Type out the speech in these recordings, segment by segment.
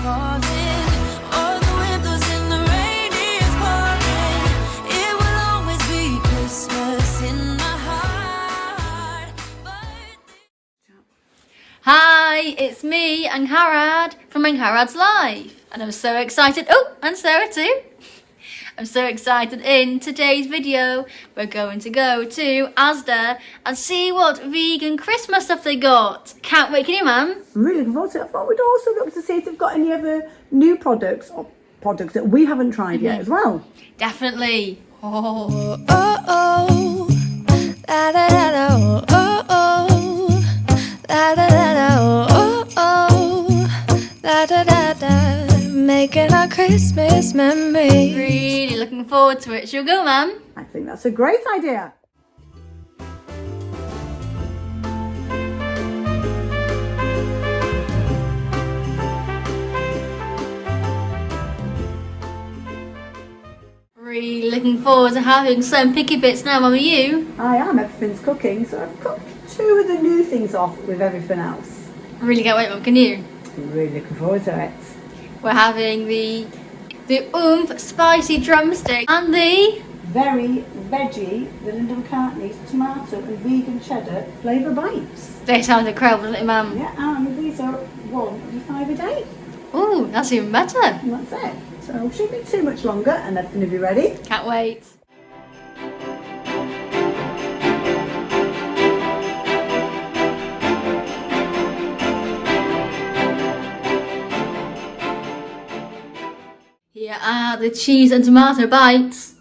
calling. All the windows in the rain is pouring. It will always be Christmas in my heart. Hi, it's me, Angharad, from Angharads Live. And I'm so excited. Oh, and Sarah too. I'm so excited. In today's video, we're going to go to Asda and see what vegan Christmas stuff they got. Can't wait, can you, Mum? I'm really looking forward to it. I thought we'd also look to see if they've got any other new products or products that we haven't tried yet as well. Definitely. Oh. Oh, oh, la da da da, oh, oh, la da da da, oh, oh, la da da da, making our Christmas memories. Really looking forward to it. Shall we go, Mum? I think that's a great idea. Really looking forward to having some picky bits now, Mum. Are you? I am. Everything's cooking, so I've got two of the new things off with everything else. I really can't wait, Mum. Can you? I'm really looking forward to it. We're having the oomph spicy drumstick and the Very veggie, the Linda McCartney's tomato and vegan cheddar flavour bites. they sound incredible, doesn't it, Mum? Yeah, and these are £1.25 a day. Ooh, that's even better. And that's it. So it shouldn't be too much longer and everything will be ready. Can't wait. Here are the cheese and tomato bites.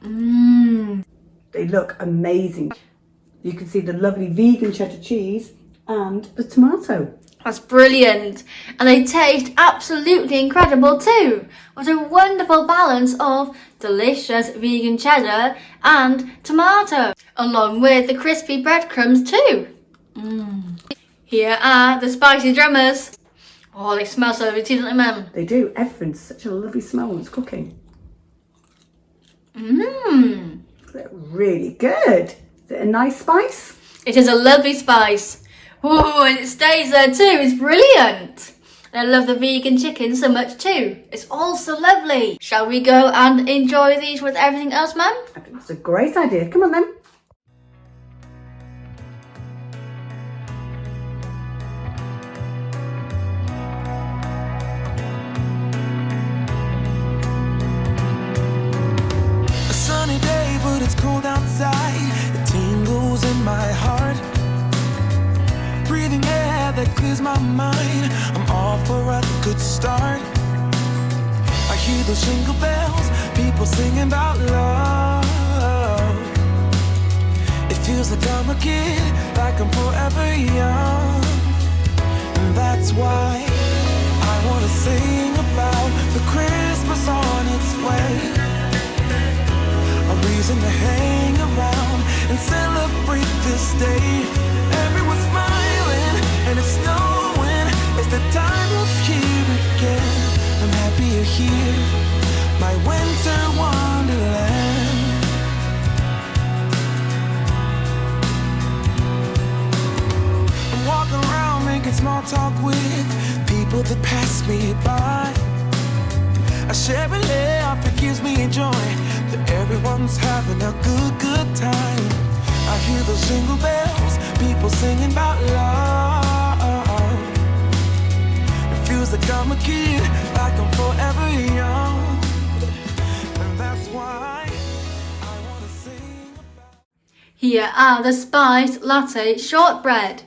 Mmm. They look amazing. You can see the lovely vegan cheddar cheese and the tomato. That's brilliant. And they taste absolutely incredible too. What a wonderful balance of delicious vegan cheddar and tomato, along with the crispy breadcrumbs too. Here are the spicy drummers. Oh, they smell so lovely too, don't they, Mum? They do. Everything's such a lovely smell when it's cooking. Mmm. They're really good. Is it a nice spice? It is a lovely spice. Oh, and it stays there too. It's brilliant. And I love the vegan chicken so much too. It's all so lovely. Shall we go and enjoy these with everything else, Mum? I think that's a great idea. Come on then. A sunny day, but it's cold outside. It tingles in my heart. Breathing air that clears my mind. I'm all for a good start. I hear those jingle bells, people singing about love. It feels like I'm a kid, like I'm forever young. And that's why I wanna sing about the Christmas on its way. A reason to hang around and celebrate this day. Everyone's smiling and it's snowing. It's the time of year again. I'm happy you're here, my winter wonderland. I'm walking around making small talk with people that pass me by. I share a laugh, it gives me joy that everyone's having a good time. I hear those jingle bells, people singing about love. It feels like I'm a kid, like I'm forever young. And that's why I wanna sing about. Here are the spiced latte shortbread.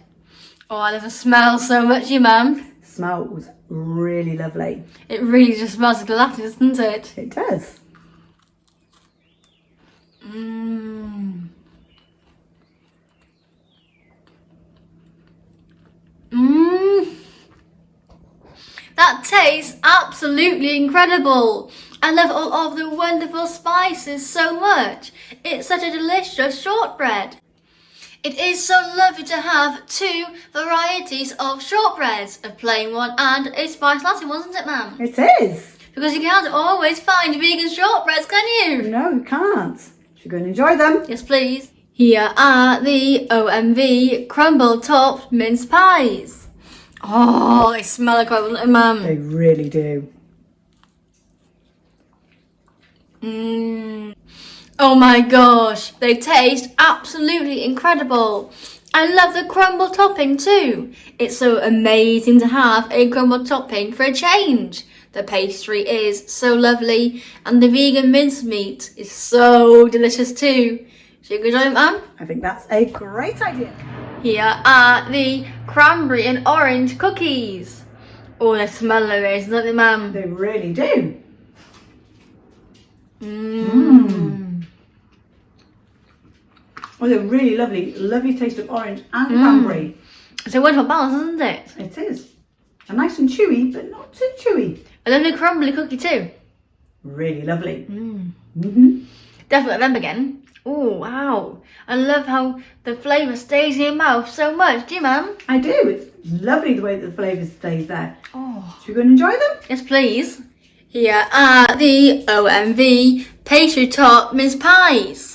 Oh, I love the smell so much, you Mum. Smells really lovely. It really just smells like a latte, doesn't it? It does. Mmm. Mmm. That tastes absolutely incredible. I love all of the wonderful spices so much. It's such a delicious shortbread. It is so lovely to have two varieties of shortbreads, a plain one and a spiced latte one, isn't it, Mum? It is. Because you can't always find vegan shortbreads, can you? No, you can't. Should go and enjoy them. Yes, please. Here are the OMV crumble topped mince pies. Oh, they smell incredible, don't they, Mum? They really do. Oh my gosh, they taste absolutely incredible. I love the crumble topping too. It's so amazing to have a crumble topping for a change. The pastry is so lovely and the vegan mincemeat is so delicious too. Should we go join Mum? I think that's a great idea. Here are the cranberry and orange cookies. Oh, they smell amazing, don't they, Mum? They really do. Oh, they're really lovely. Lovely taste of orange and cranberry. It's a wonderful balance, isn't it? It is. And nice and chewy, but not too chewy. A lovely crumbly cookie too. Really lovely. Definitely them again. Oh, wow. I love how the flavour stays in your mouth so much. Do you, Mum? I do. It's lovely the way that the flavour stays there. Oh. Should we go and enjoy them? Yes, please. Here are the OMV pastry top mince pies.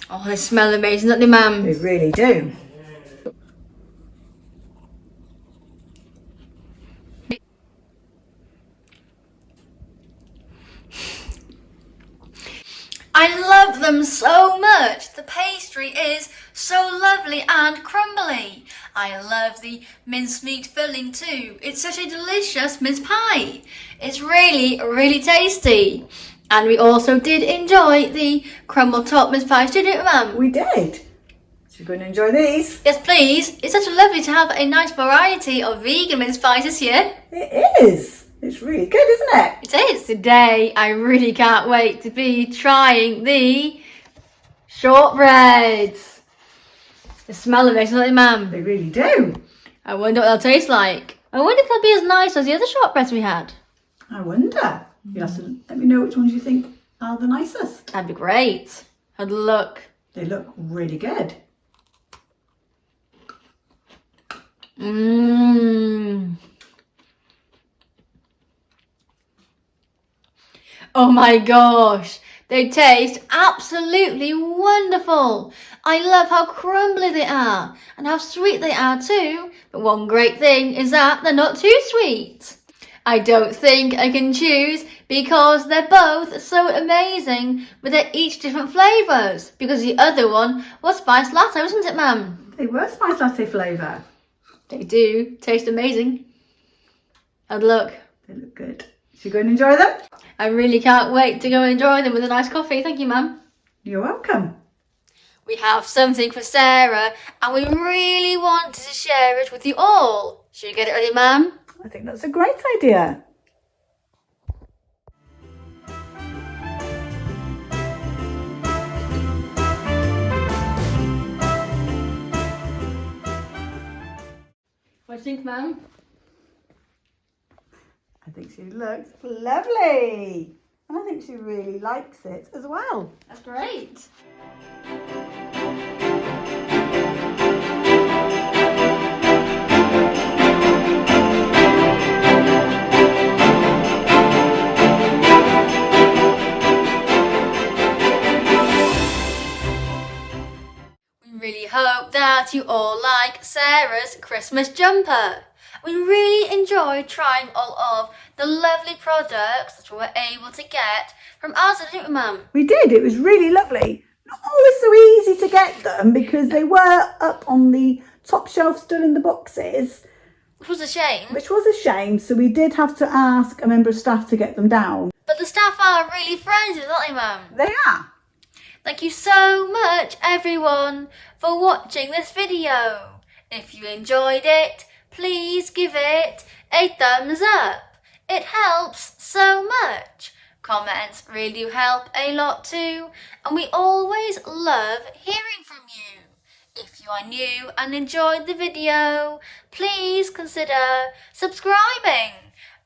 Oh, they smell amazing, don't they, Mum? They really do. I love them so much. The pastry is so lovely and crumbly. I love the mincemeat filling too. It's such a delicious mince pie. It's really, really tasty. And we also did enjoy the crumble top mince pies, didn't we, Mum? We did. Should we go and enjoy these? Yes, please. It's such lovely to have a nice variety of vegan mince pies this year. It is. It's really good, isn't it? It is. Today, I really can't wait to be trying the shortbreads. The smell of it, isn't it, Mum? They really do. I wonder what they'll taste like. I wonder if they'll be as nice as the other shortbreads we had. I wonder. You'll have to let me know which ones you think are the nicest. That'd be great. Have a look. They look really good. Oh my gosh, they taste absolutely wonderful. I love how crumbly they are and how sweet they are too. But one great thing is that they're not too sweet. I don't think I can choose because they're both so amazing, but they're each different flavours. Because the other one was spiced latte, wasn't it, Mum? They were spice latte flavour. They do taste amazing. And look. They look good. Should we go and enjoy them? I really can't wait to go and enjoy them with a nice coffee. Thank you, Mum. You're welcome. We have something for Sarah and we really wanted to share it with you all. Should you get it ready, Mum? I think that's a great idea. What do you think, Mum? I think she looks lovely. And I think she really likes it as well. That's great. We really hope that you all like Sarah's Christmas jumper. We really enjoyed trying all of the lovely products that we were able to get from Asda, didn't we, Mum? We did. It was really lovely. Not always so easy to get them because they were up on the top shelf still in the boxes. Which was a shame. Which was a shame. So we did have to ask a member of staff to get them down. But the staff are really friendly, aren't they, Mum? They are. Thank you so much, everyone, for watching this video. If you enjoyed it, please give it a thumbs up. It helps so much. Comments really do help a lot too, and we always love hearing from you. If you are new and enjoyed the video, please consider subscribing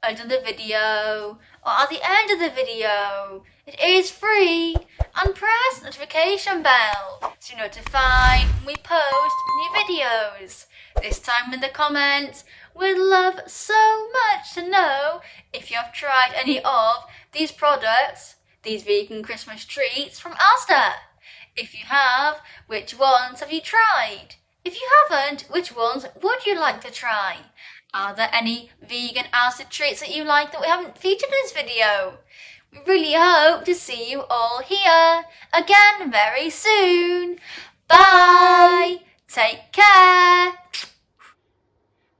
under the video or at the end of the video. It is free, and press the notification bell to be notified when we post new videos. This time in the comments, we'd love so much to know if you have tried any of these products, these vegan Christmas treats from Asda. If you have, which ones have you tried? If you haven't, which ones would you like to try? Are there any vegan Asda treats that you like that we haven't featured in this video? We really hope to see you all here again very soon. Bye! Take care!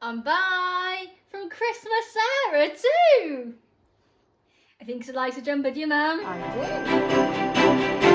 And bye from Christmas Sarah too! I think she'd like to jump at you, Mum. I do.